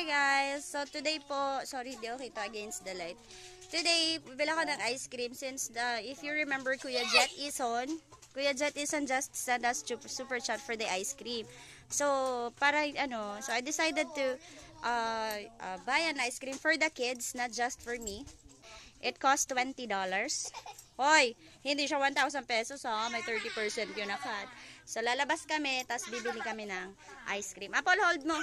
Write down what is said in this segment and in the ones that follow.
Hi guys! So today po, sorry di ako kita against the light. Today, bibila ko ng ice cream since if you remember Kuya Jet Ison just sent us super chat for the ice cream. So, so I decided to buy an ice cream for the kids, not just for me. It cost $20. Hoy, hindi siya 1,000 pesos ha, may 30% yun na cut. So, lalabas kami, tapos bibili kami ng ice cream. Apple, hold mo.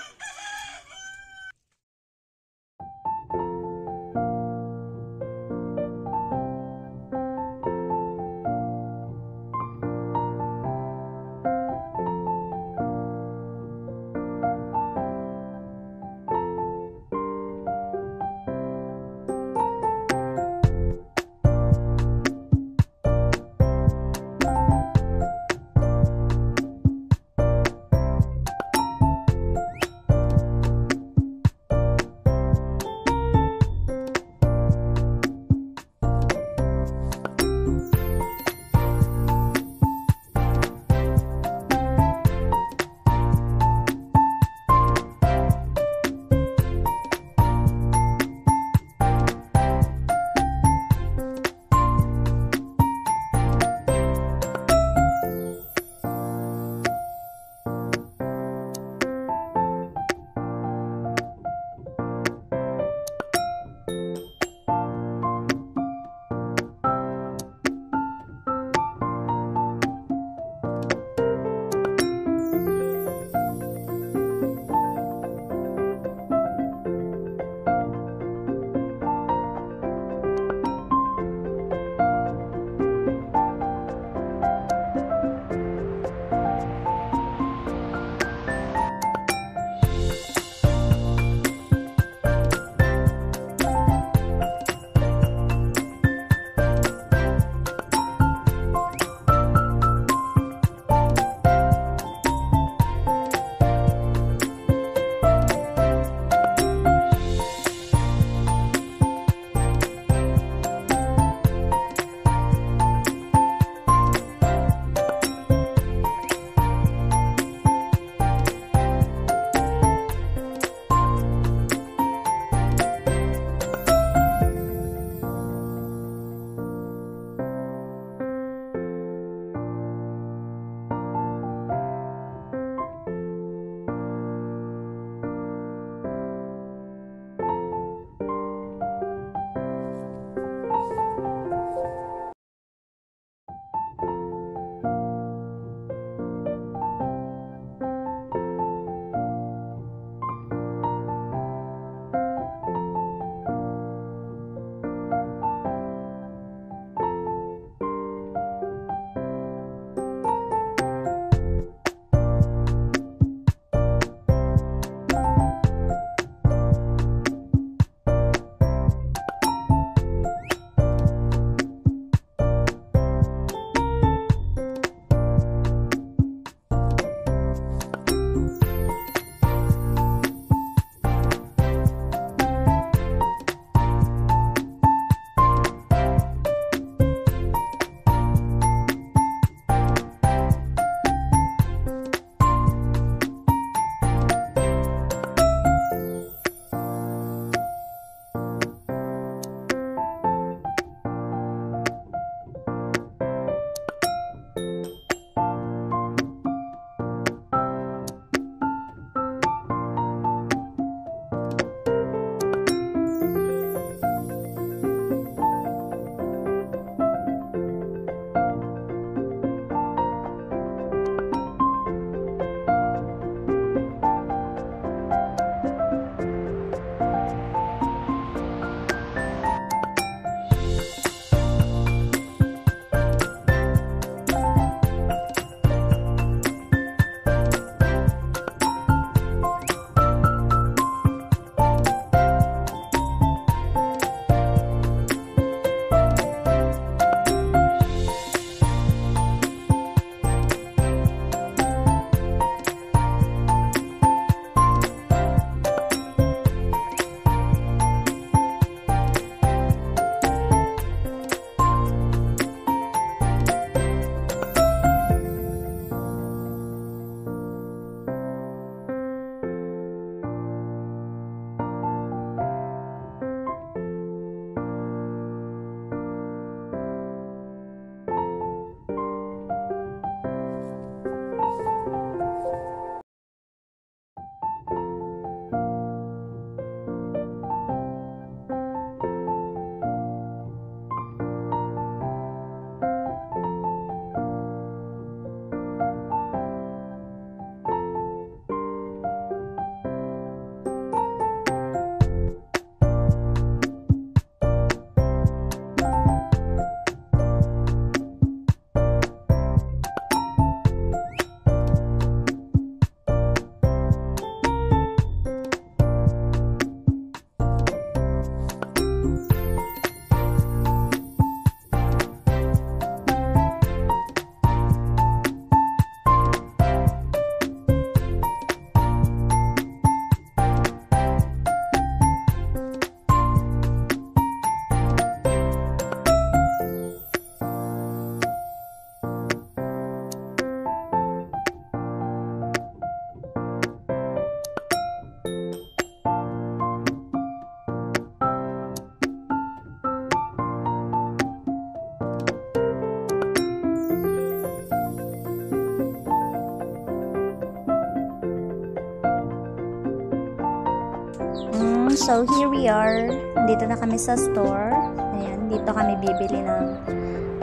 So, here we are. Dito na kami sa store. Ayan, dito kami bibili ng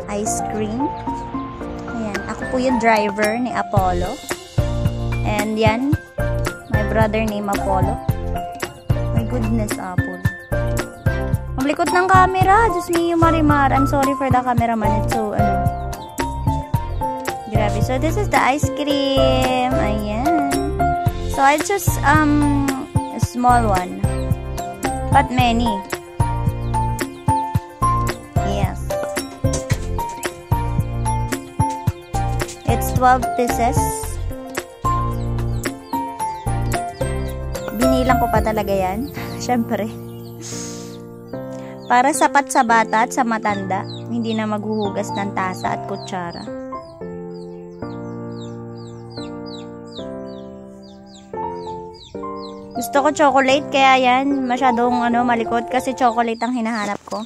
ice cream. Ayan, ako po yung driver ni Apollo. And yan, my brother named Apollo. My goodness, Apollo. Maglikot ng camera. Diyos niyo, Marimar. I'm sorry for the cameraman. It's so, grabe. So, this is the ice cream. Ayan. So, I just, a small one. But many. Yes. It's 12 pieces. Binilang ko pa talaga yan. Syempre. Para sapat sa bata at sa matanda. Hindi na maghuhugas ng tasa at kutsara. Gusto ko chocolate, kaya yan, masyadong malikot kasi chocolate ang hinahanap ko.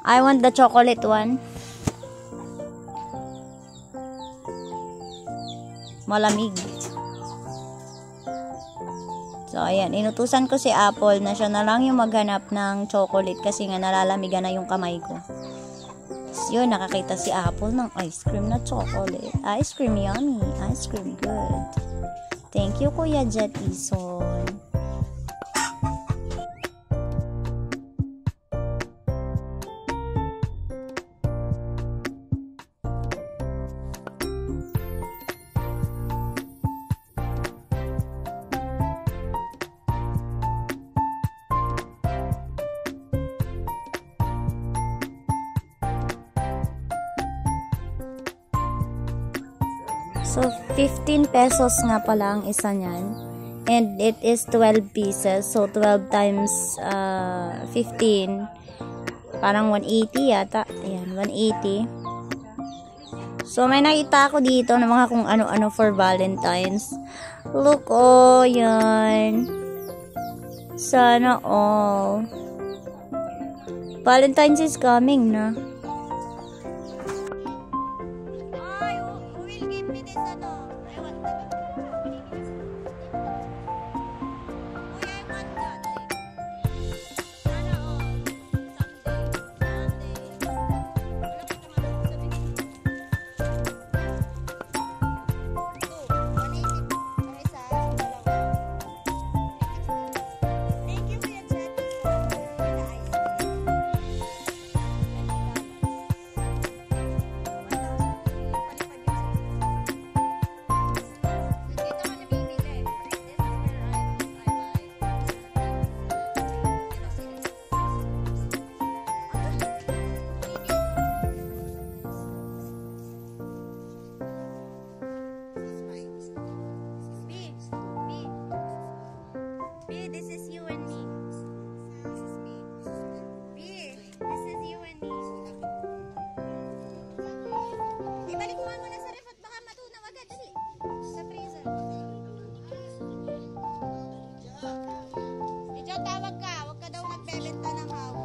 I want the chocolate one. Malamig. So, ayan, inutusan ko si Apple na siya na lang yung maghanap ng chocolate kasi nga nalalamigan na yung kamay ko. So, yun, nakakita si Apple ng ice cream na chocolate. Ice cream yummy. Ice cream good. Thank you, Kuya Jet Ison. So, 15 pesos nga pala ang isa niyan. And it is 12 pieces. So, 12 times 15. Parang 180 yata. Ayan, 180. So, may nakita ako dito ng mga kung ano-ano for Valentine's. Look, oh, yan. Sana all. Valentine's is coming na. This is you and me. This is me. This is you and me. Ibalik mo muna sa ref at baka matunaw agad. Dali. Sa freezer. Diyan tawag ka. Huwag ka daw nagbebenta ng hawak.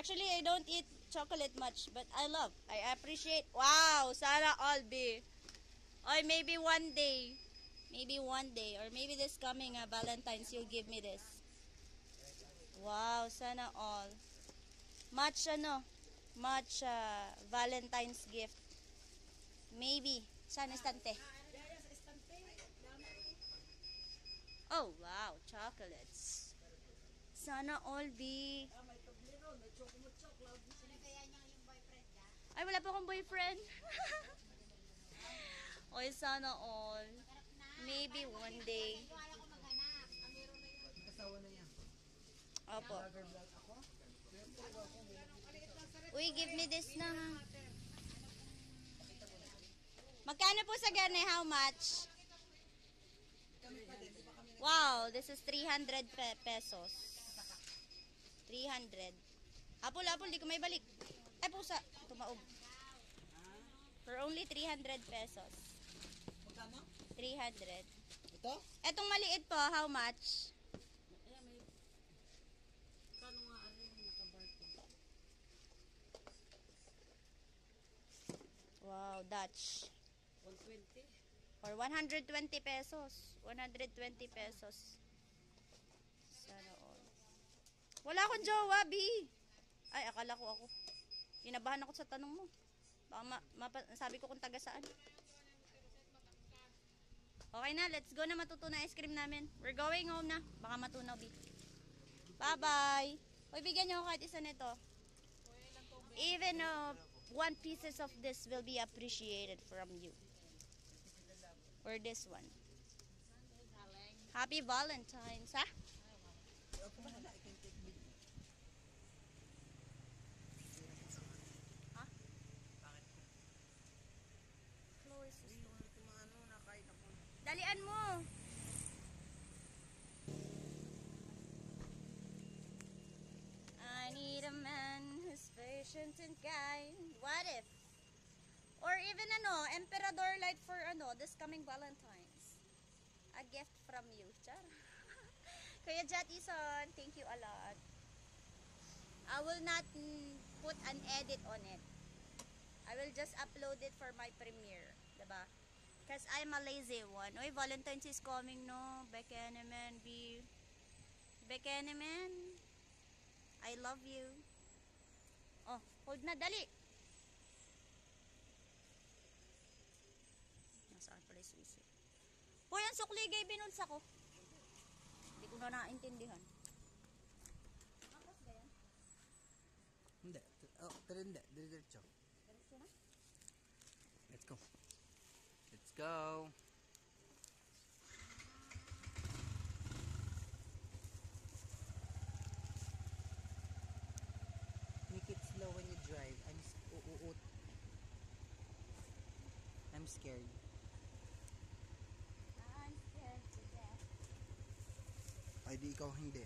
Actually, I don't eat chocolate much, but I appreciate. Wow, sana all be. Or maybe one day. Maybe one day. Or maybe this coming Valentine's, you'll give me this. Wow, sana all. Much Valentine's gift. Maybe. Sana estante. Oh, wow. Chocolates. Sana all be. Ay, wala pa akong boyfriend. Oy, sana all. Maybe one day. Opo. Uy, give me this na. Magkano po sa gane? How much? Wow, this is 300 pesos. 300. Apol, di ko may balik. Ay, pusa. Tumaob. For only 300 pesos. 300. Ito? Etong maliit po, how much? Wow, Dutch. 120. Or 120 pesos. 120 pesos. Sana all. Wala akong jowa, B. Ay, akala ko ako. Kinabahan ako sa tanong mo. Baka sabi ko kung taga saan. Okay na, let's go na matuto na ice cream namin. We're going home na. Baka matunaw, B. Bye-bye. Hoy, bigyan nyo ako kahit isa nito. Even 1 pieces of this will be appreciated from you. Or this one. Happy Valentine's, ha? Ha? Dalian mo. I need a man who's patient and kind. What if? Or even Emperador light for this coming Valentine's. A gift from you. Char. Kuya Jattison, thank you a lot. I will not put an edit on it. I will just upload it for my premiere. Diba? Because I'm a lazy one. Oy, Valentine's is coming, no? Bekeneman, B. Bekeneman. I love you. Oh, hold na, dali. Nasaan pala yung susi? Hoy, ang sukligay binulsa ko. Hindi ko na naintindihan. Tapos ba yan? Hindi. Pero hindi. Diretso. Diretso na? Let's go. Let's go. Make it slow when you drive. I'm scared. I'm scared to death. Ay, di ikaw hindi.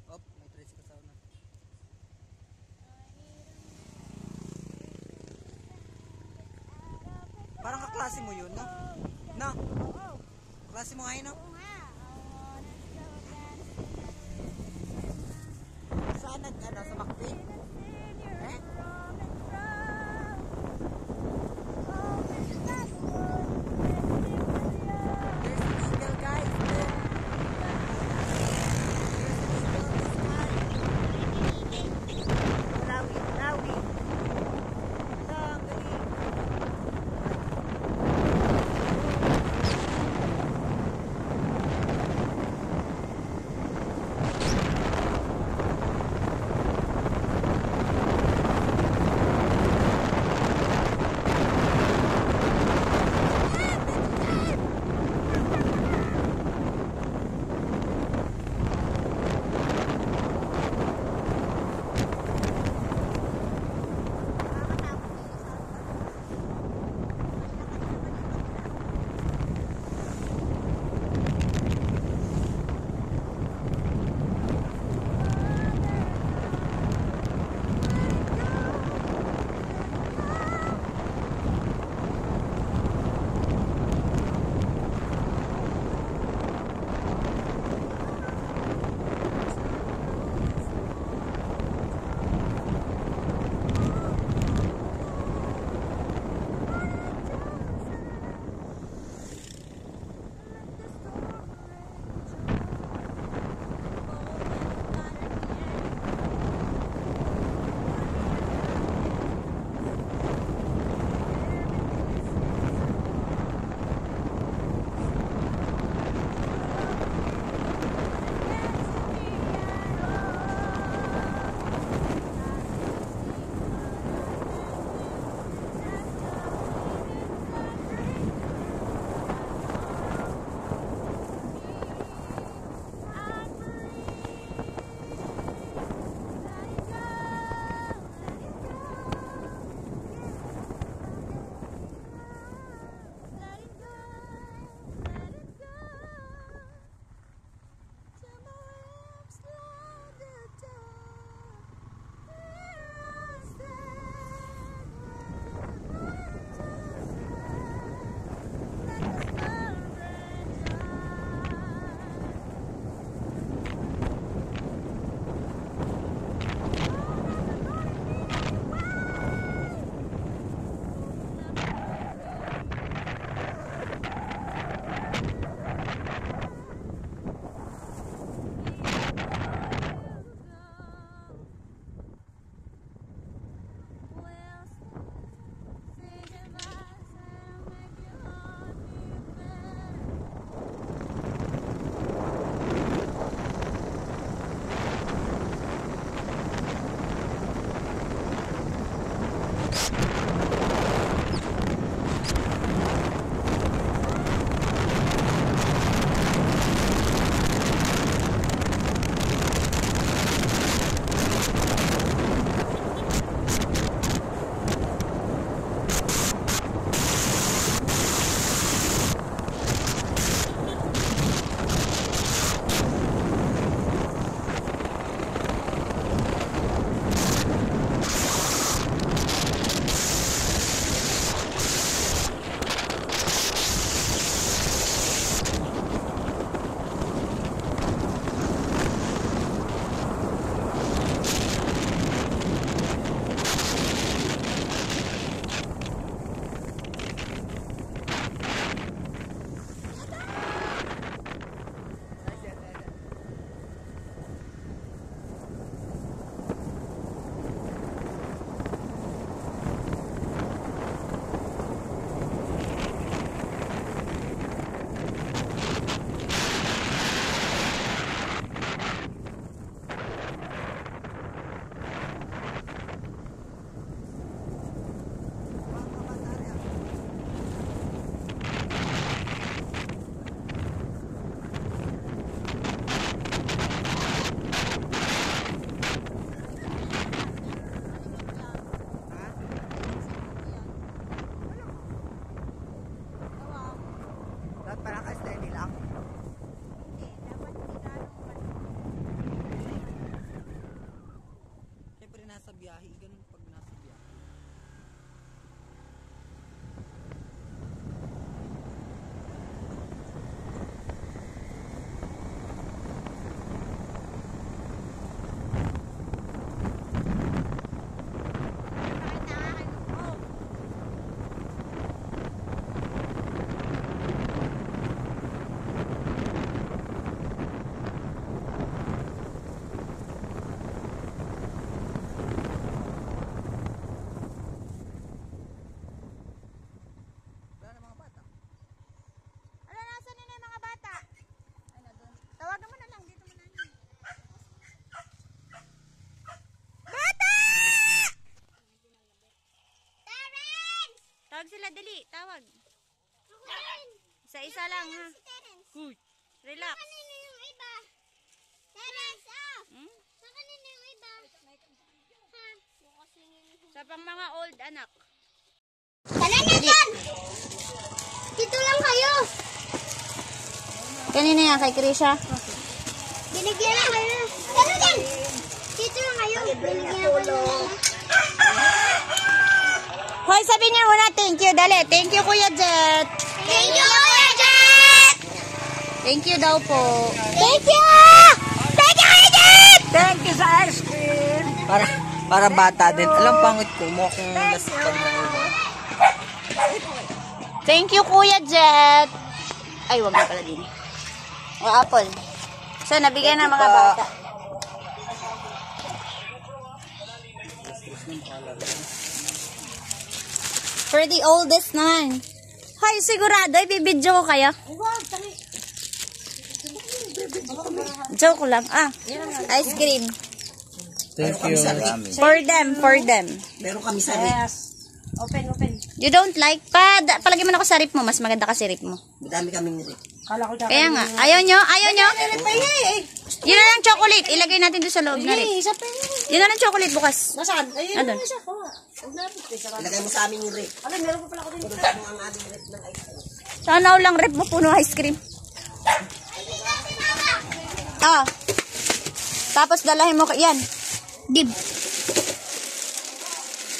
Op, may tricycle sa una. Parang kaklase mo yun, no? No? Klase mo ngayon, no? Saan sa McQueen? Eh? There's an eagle, guys. Lawi. Ang galing. Dali, tawag. Isa-isa lang, ha? Uy, relax. Kanina yung iba. Terence, Hmm? kanina yung iba. Ha? Sa pang mga old anak. Tara na dyan! Dito lang kayo. Kanina yan, kay Krisha. Binigyan na kayo. Tara dyan! Dito lang kayo. Binigyan ako ng Hoy, sabihin niyo muna, thank you. Dali, thank you, Kuya Jet. Thank you, Kuya Jet! Thank you daw po. Thank you! Thank you, Kuya Jet! Thank you sa ice cream. Para bata din. Alam, pangit ko mo kung nasipag na iba. Thank you, Kuya Jet. Ay, wag na pala din. O, apple. So, nabigay ng mga bata. For the oldest naman. Hay, sigurado, ibibidyo ko kayo. Joke lang. Ice cream. Thank you. For them. Meron kami sa rin. You don't like pa? Palagi mo na ako sa rip mo. Mas maganda ka sa rip mo. Madami kaming rin. Kaya nga. Ayaw nyo? Yun na lang chocolate. Ilagay natin doon sa loob na rip. Yun na lang chocolate bukas. Nasaan? Ayun, Ano? Ilagay mo sa aming rin. Alam, meron pa pala ako din. Puno mo ang aming rin ng ice cream. Sana lang rep mo puno ice cream. Tapos dalahin mo yan. Give.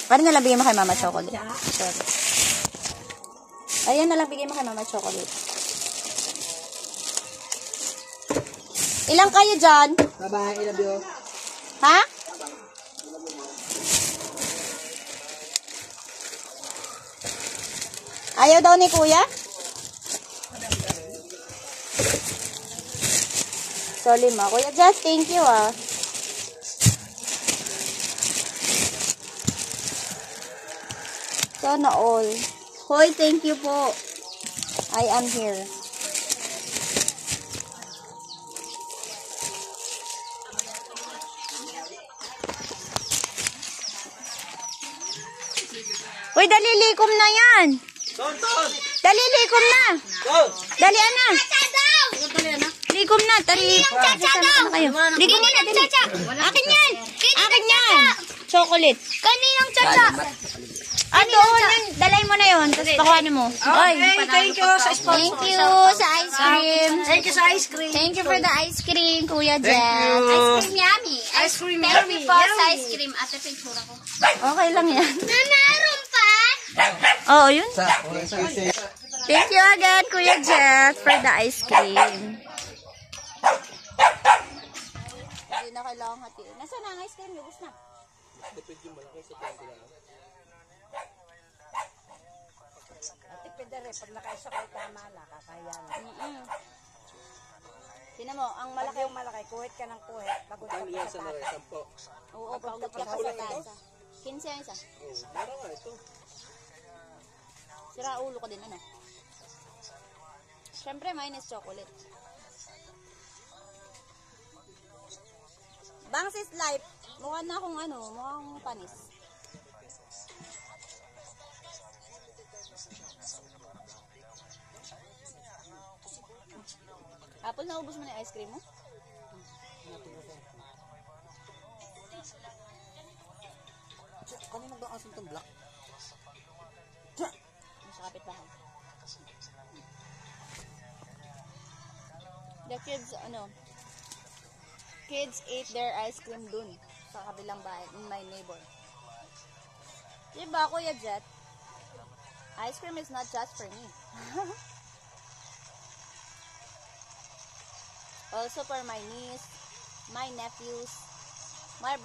Parang nalang bigyan mo kay Mama chocolate. Sorry. Ayan nalang bigyan mo kay Mama chocolate. Ilang kayo dyan? Bye-bye, I love you. Ha? Ayaw daw ni Kuya? So, 5. Kuya Just, thank you Sana all. Hoy, thank you po. I am here. Hoy, dali likom na yan. Dali likom na. Dali na. Likom na, tari. Sana kayo. Likom na, dali. Akin yan. Akin yan. Chocolate. Kaninang chacha? Doon yun. Dalay mo na yun. Tapos pakuhanin mo. Oy. Thank you sa sponsor. Thank you sa ice cream. Thank you sa ice cream. Thank you for the ice cream, Kuya Jen. Ice cream yummy. Ice cream Thank yummy. you po sa ice cream. Ate, picture ako. Okay lang yan. Meron pa? Oo, yun. Thank you again, Kuya Jet, for the ice cream. Hindi na kailangan hatiin. Nasaan na ang ice cream? Lubos na. Tipid na rin. Pag nakaisa kayo tama na, kakayan. Tingnan mo, ang Malaki malaki. yung malaki. Kuhit ka ng kuhit. Pagod ka pa sa taas. Oo, pagod ka pa sa tasa. 15 ang isa. Sira ulo ka din, ano? Siyempre, minus chocolate. Bangsis Life. Mukha na akong ano, mukhang panis. Apple, naubos mo na yung ice cream mo? Kanina ba asin itong black? Nasa kapitbahay. The kids, kids ate their ice cream dun sa kabilang bahay, in my neighbor. Diba, Kuya Jet? Ice cream is not just for me. Also for my niece, my nephews, my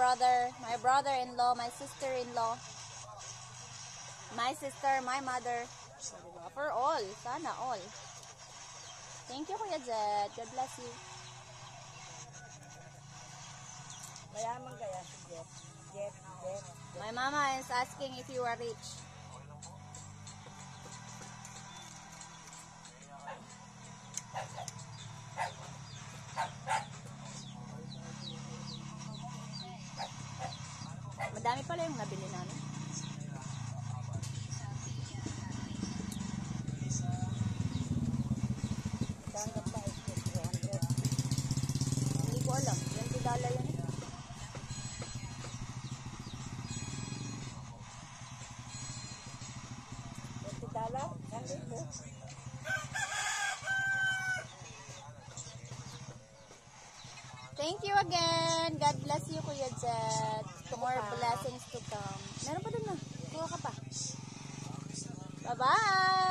brother-in-law, my sister-in-law, my sister, my mother. So, diba? For all. Sana all. Thank you, Kuya Jet. God bless you. Mayaman kaya si Jet. Jet. My mama is asking if you are rich. Madami pala yung nabili namin. Wala. Yan tidala yan. $20? $1,000? Thank you again. God bless you, Kuya Jet. More blessings to come. Meron pa dun na. Kuha ka pa. Bye-bye!